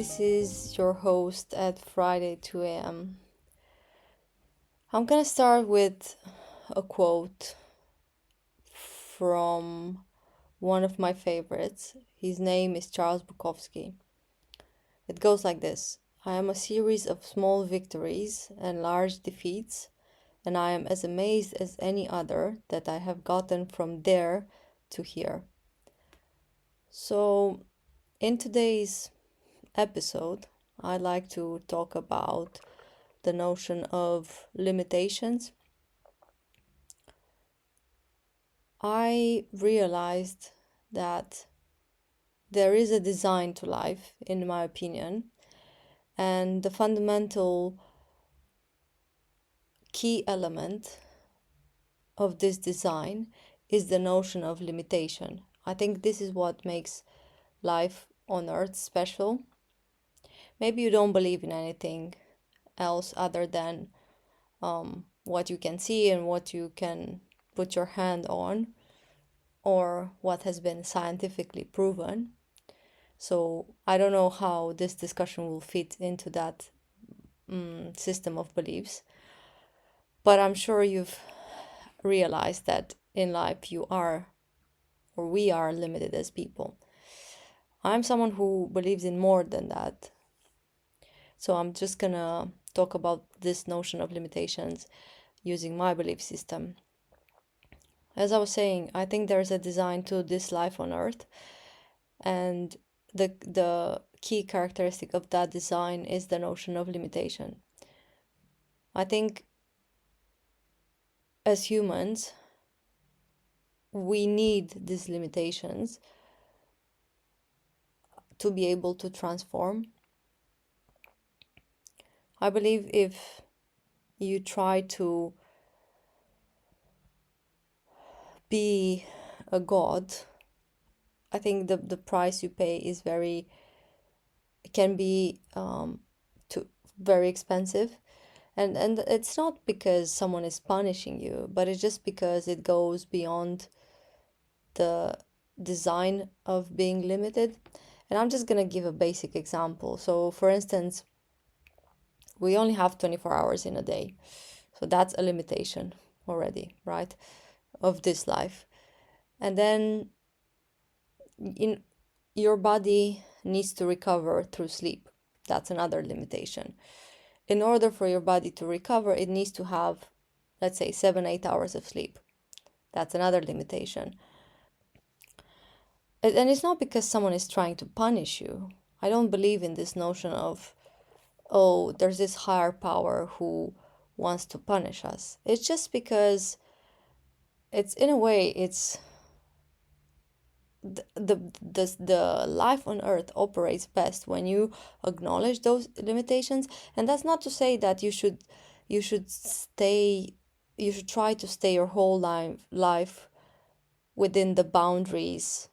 this is your host at Friday 2 a.m. I'm gonna start with a quote from one of my favorites. His name is Charles Bukowski. It goes like this: I am a series of small victories and large defeats, and I am as amazed as any other that I have gotten from there to here. So, in today's episode, I'd like to talk about the notion of limitations. I realized that there is a design to life, in my opinion, and the fundamental key element of this design is the notion of limitation. I think this is what makes life on earth special. Maybe you don't believe in anything else other than what you can see and what you can put your hand on, or what has been scientifically proven. So I don't know how this discussion will fit into that system of beliefs, but I'm sure you've realized that in life you are, or we are, limited as people. I'm someone who believes in more than that. So I'm just gonna talk about this notion of limitations using my belief system. As I was saying, I think there's a design to this life on earth, and the key characteristic of that design is the notion of limitation. I think as humans, we need these limitations to be able to transform. I believe if you try to be a god, I think the price you pay is can be very expensive. And it's not because someone is punishing you, but it's just because it goes beyond the design of being limited. And I'm just gonna give a basic example. So for instance, we only have 24 hours in a day. So that's a limitation already, right? Of this life. And then your body needs to recover through sleep. That's another limitation. In order for your body to recover, it needs to have, let's say, 7-8 hours of sleep. That's another limitation. And it's not because someone is trying to punish you. I don't believe in this notion of, oh, there's this higher power who wants to punish us. It's just because it's, in a way, it's the life on earth operates best when you acknowledge those limitations. And that's not to say that you should try to stay your whole life within the boundaries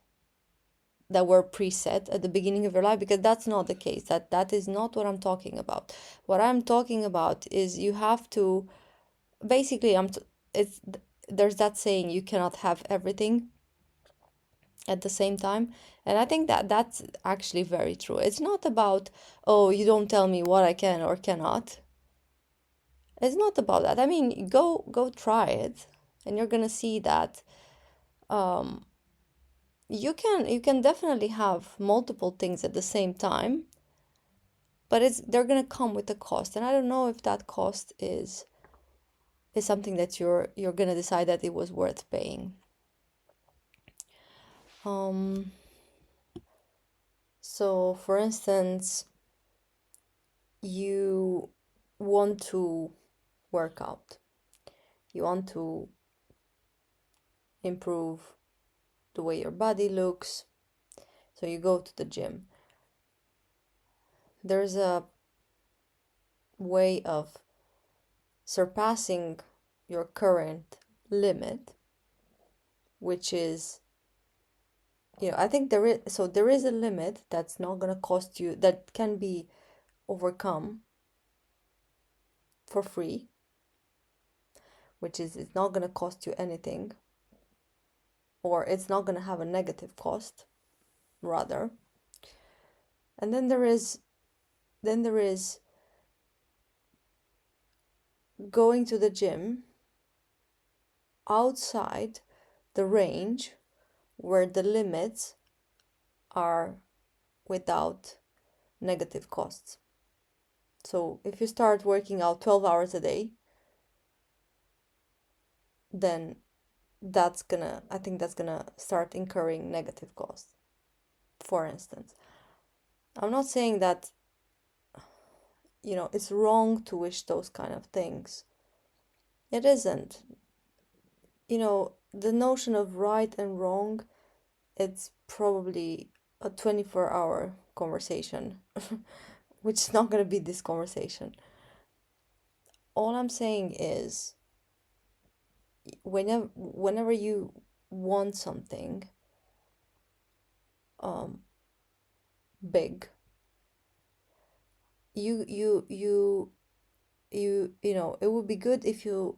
that were preset at the beginning of your life, because that's not the case. That is not what I'm talking about. What I'm talking about is you have to basically there's that saying, you cannot have everything at the same time. And I think that that's actually very true. It's not about, oh, you don't tell me what I can or cannot. It's not about that. I mean, go try it, and you're gonna see that you can definitely have multiple things at the same time, but they're gonna come with a cost. And I don't know if that cost is something that you're gonna decide that it was worth paying. So for instance, you want to work out, you want to improve the way your body looks, so you go to the gym. There's a way of surpassing your current limit, which is, I think there is a limit that's not going to cost you, that can be overcome for free, which is, it's not going to cost you anything, or it's not going to have a negative cost, rather. And then there is Then there is going to the gym outside the range where the limits are without negative costs. So if you start working out 12 hours a day, then I think that's gonna start incurring negative costs. For instance, I'm not saying that, it's wrong to wish those kind of things. It isn't. The notion of right and wrong, it's probably a 24-hour conversation, which is not going to be this conversation. All I'm saying is, whenever you want something um, big, it would be good if you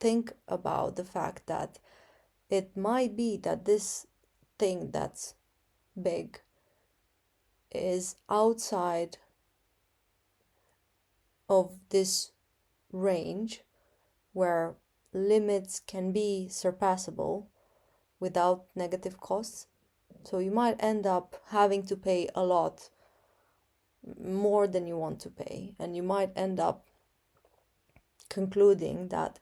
think about the fact that it might be that this thing that's big is outside of this range where limits can be surpassable without negative costs. So you might end up having to pay a lot more than you want to pay, and you might end up concluding that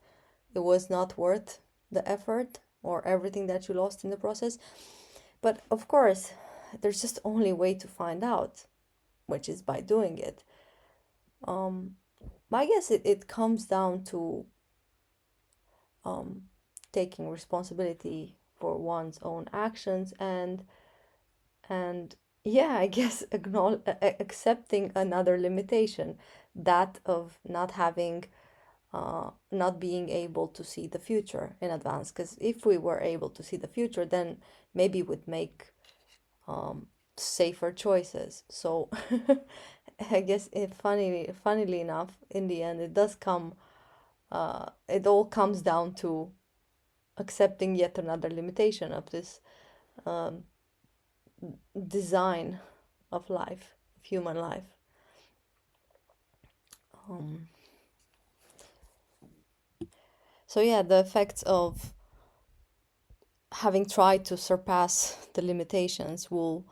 it was not worth the effort or everything that you lost in the process. But of course, there's just only way to find out, which is by doing it. Um, I guess it comes down to um, taking responsibility for one's own actions and yeah, I guess accepting another limitation, that of not being able to see the future in advance. Because if we were able to see the future, then maybe we'd make um, safer choices. So I guess funnily enough, in the end, it all comes down to accepting yet another limitation of this um, design of life, of human life. Um, so yeah, the effects of having tried to surpass the limitations will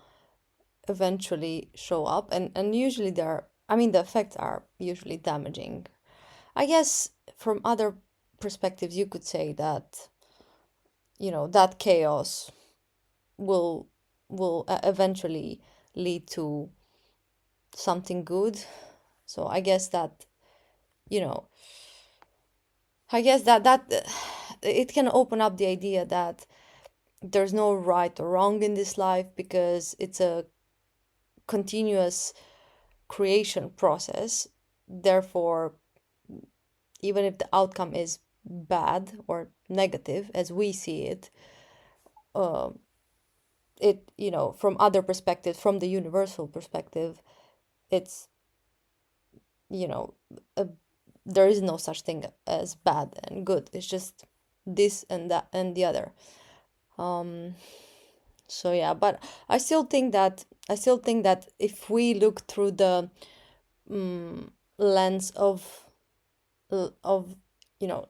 eventually show up, and usually the effects are usually damaging. I guess from other perspectives you could say that that chaos will eventually lead to something good. So I guess that you know I guess that it can open up the idea that there's no right or wrong in this life, because it's a continuous creation process. Therefore, even if the outcome is bad or negative as we see it, uh, from other perspectives, from the universal perspective, it's, you know, a, there is no such thing as bad and good. It's just this and that and the other. Um, so yeah, but I still think that if we look through the lens of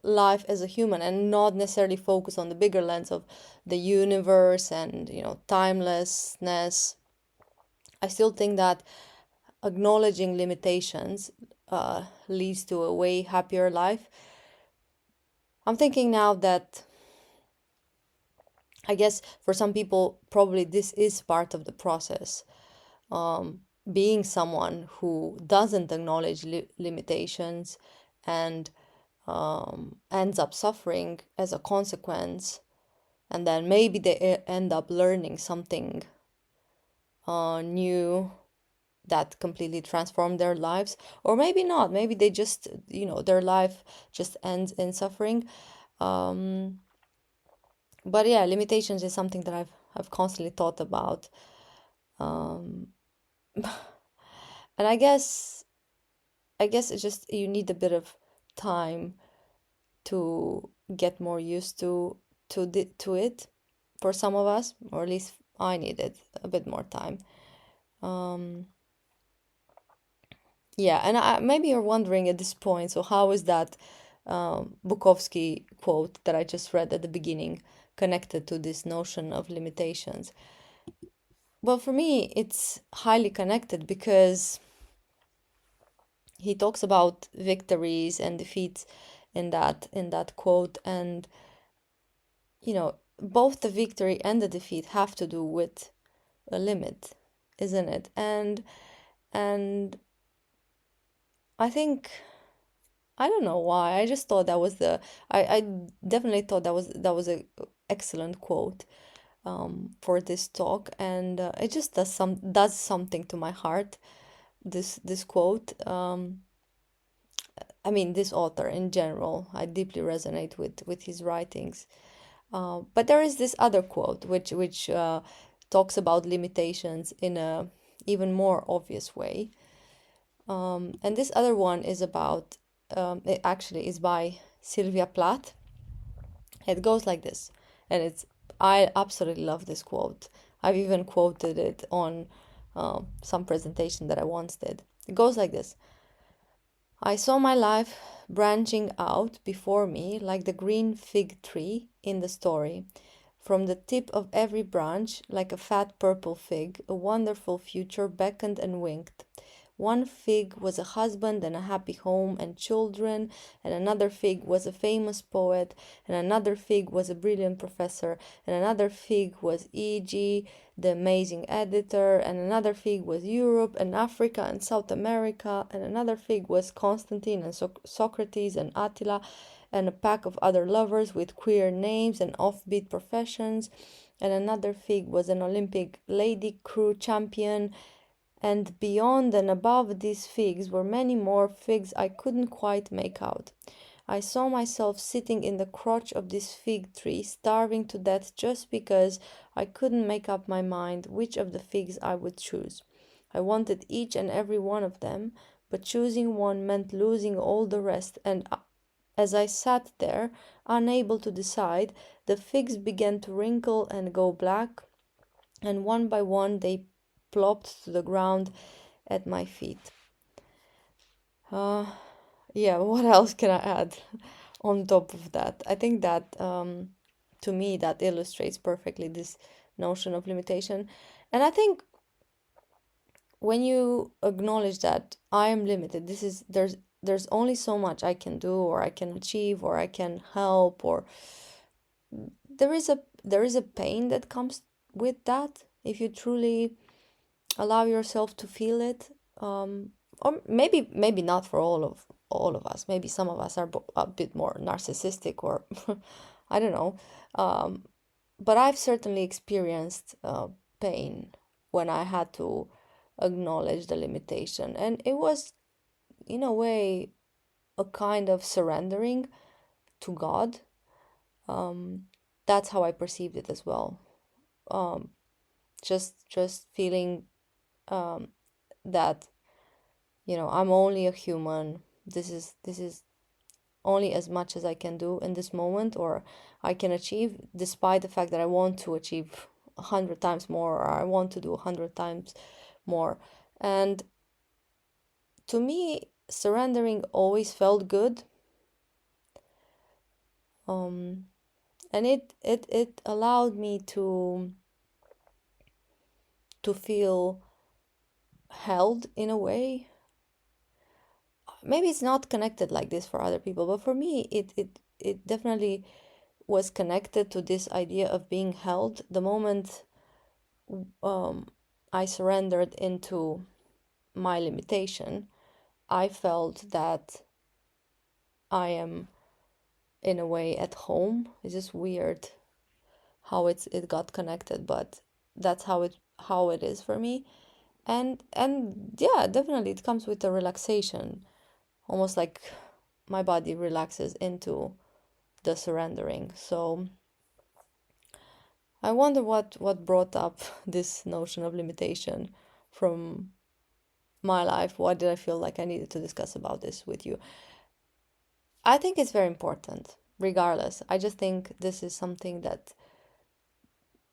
life as a human, and not necessarily focus on the bigger lens of the universe and timelessness, I still think that acknowledging limitations leads to a way happier life. I'm thinking now that I guess for some people probably this is part of the process. Being someone who doesn't acknowledge limitations and ends up suffering as a consequence, and then maybe they end up learning something new that completely transformed their lives, or maybe not. Maybe they just, their life just ends in suffering. Um, but yeah, limitations is something that I've constantly thought about, um, and I guess it's just you need a bit of time to get more used to it, for some of us, or at least I needed a bit more time. Um, Yeah, and maybe you're wondering at this point, so how is that Bukowski quote that I just read at the beginning connected to this notion of limitations? Well, for me, it's highly connected because he talks about victories and defeats in that quote, and both the victory and the defeat have to do with a limit, isn't it? And I think I don't know why. I just thought that was the I definitely thought that was a excellent quote for this talk, and it just does something to my heart. This quote. I mean, this author in general, I deeply resonate with his writings. But there is this other quote which talks about limitations in a even more obvious way. And this other one is about it actually is by Sylvia Plath. It goes like this, and it's I absolutely love this quote. I've even quoted it on some presentation that I once did. It goes like this: I saw my life branching out before me like the green fig tree in the story. From the tip of every branch, like a fat purple fig, a wonderful future beckoned and winked. One fig was a husband and a happy home and children, and another fig was a famous poet, and another fig was a brilliant professor, and another fig was E.G., the amazing editor, and another fig was Europe and Africa and South America, and another fig was Constantine and Socrates and Attila, and a pack of other lovers with queer names and offbeat professions, and another fig was an Olympic lady crew champion, and beyond and above these figs were many more figs I couldn't quite make out. I saw myself sitting in the crotch of this fig tree, starving to death just because I couldn't make up my mind which of the figs I would choose. I wanted each and every one of them, but choosing one meant losing all the rest, and as I sat there, unable to decide, the figs began to wrinkle and go black, and one by one they plopped to the ground at my feet. Uh, yeah, what else can I add on top of that? I think that to me that illustrates perfectly this notion of limitation. And I think when you acknowledge that I am limited, there's only so much I can do or I can achieve or I can help, or there is a pain that comes with that if you truly allow yourself to feel it. Or maybe not for all of us. Maybe some of us are a bit more narcissistic, or I don't know. um, but I've certainly experienced pain when I had to acknowledge the limitation, and it was in a way a kind of surrendering to God. um, that's how I perceived it as well. um, just feeling that I'm only a human. This is only as much as I can do in this moment, or I can achieve, despite the fact that I want to achieve 100 times more, or I want to do 100 times more. And to me, surrendering always felt good. um and it allowed me to feel held in a way. Maybe it's not connected like this for other people, but for me it definitely was connected to this idea of being held. The moment um, I surrendered into my limitation, I felt that I am in a way at home. It's just weird how it got connected, but that's how it is for me. And yeah, definitely it comes with a relaxation, almost like my body relaxes into the surrendering. So I wonder what brought up this notion of limitation from my life. Why did I feel like I needed to discuss about this with you? I think it's very important, regardless. I just think this is something that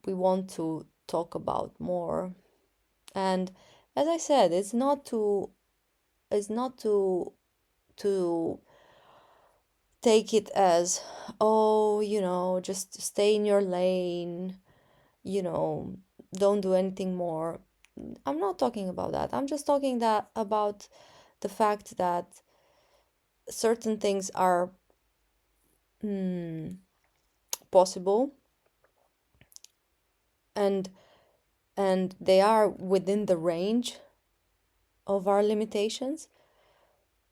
we want to talk about more. And as I said, it's not to is not to take it as, oh, just stay in your lane, you know, don't do anything more. I'm not talking about that. I'm just talking that about the fact that certain things are mm, possible, and they are within the range of our limitations.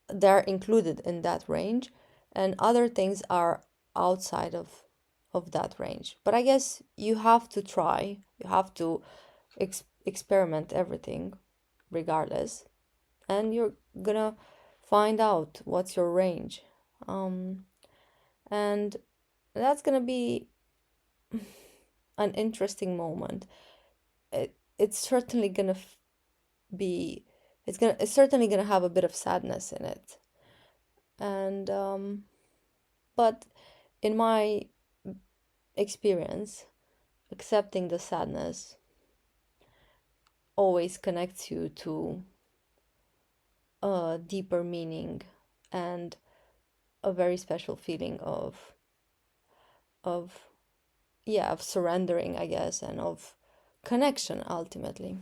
They're included in that range, and other things are outside of that range. But I guess you have to try, you have to experiment everything regardless, and you're gonna find out what's your range. um and that's gonna be an interesting moment. It's certainly gonna be it's certainly gonna have a bit of sadness in it, and but in my experience, accepting the sadness always connects you to a deeper meaning and a very special feeling of yeah, of surrendering, I guess, and of connection ultimately.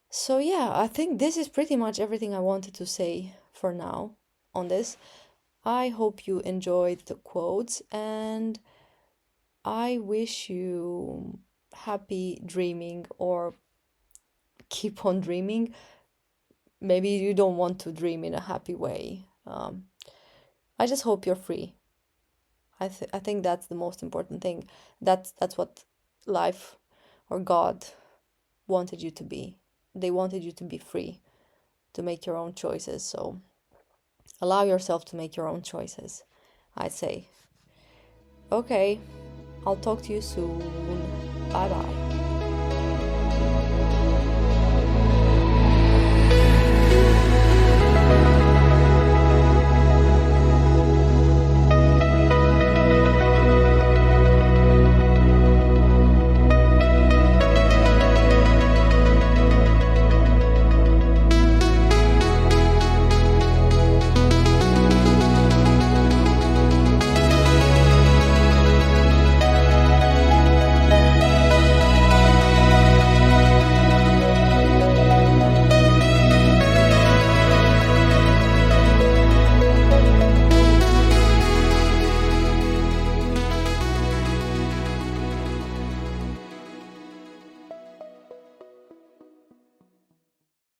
So yeah, I think this is pretty much everything I wanted to say for now on this. I hope you enjoyed the quotes, and I wish you happy dreaming, or keep on dreaming. Maybe you don't want to dream in a happy way. I just hope you're free. I think that's the most important thing. That's what life or God wanted you to be. They wanted you to be free, to make your own choices. So allow yourself to make your own choices, I'd say. Okay, I'll talk to you soon. Bye bye.